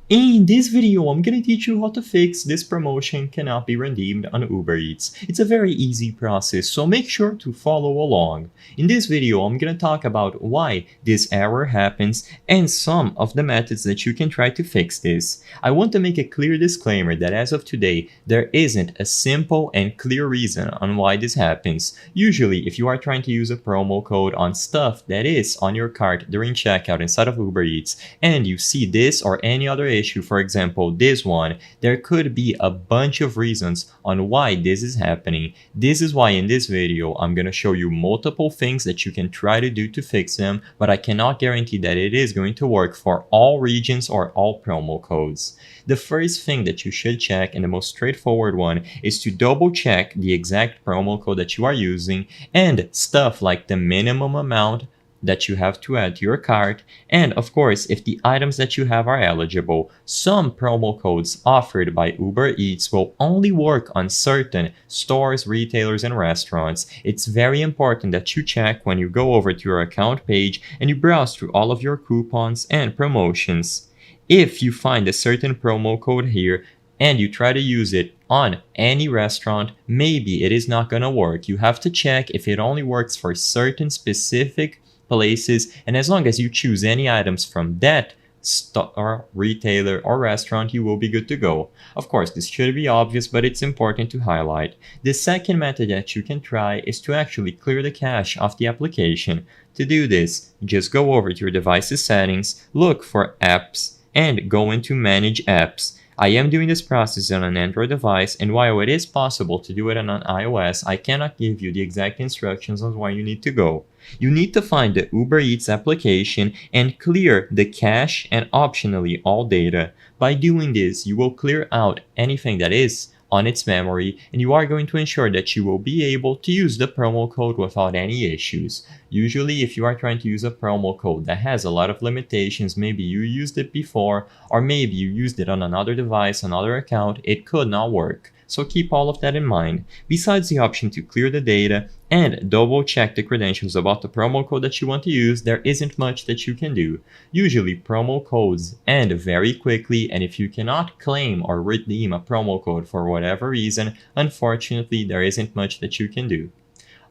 In this video, I'm gonna teach you how to fix this promotion cannot be redeemed on Uber Eats. It's a very easy process, so make sure to follow along. In this video, I'm gonna talk about why this error happens and some of the methods that you can try to fix this. I want to make a clear disclaimer that as of today, there isn't a simple and clear reason on why this happens. Usually, if you are trying to use a promo code on stuff that is on your cart during checkout inside of Uber Eats, and you see this or any other issue, for example this one, there could be a bunch of reasons on why this is happening. This is why in this video I'm gonna show you multiple things that you can try to do to fix them, but I cannot guarantee that it is going to work for all regions or all promo codes. The first thing that you should check, and the most straightforward one, is to double check the exact promo code that you are using and stuff like the minimum amount that you have to add to your cart, and of course if the items that you have are eligible. Some promo codes offered by Uber Eats will only work on certain stores, retailers, and restaurants. It's very important that you check when you go over to your account page and you browse through all of your coupons and promotions. If you find a certain promo code here and you try to use it on any restaurant, maybe it is not gonna work. You have to check if it only works for certain specific places, and as long as you choose any items from that store, retailer, or restaurant, you will be good to go. Of course, this should be obvious, but it's important to highlight. The second method that you can try is to actually clear the cache off the application. To do this, just go over to your device's settings, look for apps, and go into manage apps. I am doing this process on an Android device, and while it is possible to do it on an iOS, I cannot give you the exact instructions on where you need to go. You need to find the Uber Eats application and clear the cache and optionally all data. By doing this, you will clear out anything that is on its memory, and you are going to ensure that you will be able to use the promo code without any issues. Usually, if you are trying to use a promo code that has a lot of limitations, maybe you used it before, or maybe you used it on another device, another account, it could not work. So keep all of that in mind. Besides the option to clear the data and double check the credentials about the promo code that you want to use, there isn't much that you can do. Usually promo codes end very quickly, and if you cannot claim or redeem a promo code for whatever reason, unfortunately there isn't much that you can do.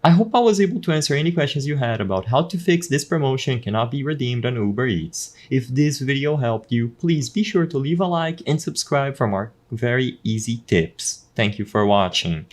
I hope I was able to answer any questions you had about how to fix this promotion cannot be redeemed on Uber Eats. If this video helped you, please be sure to leave a like and subscribe for more very easy tips. Thank you for watching.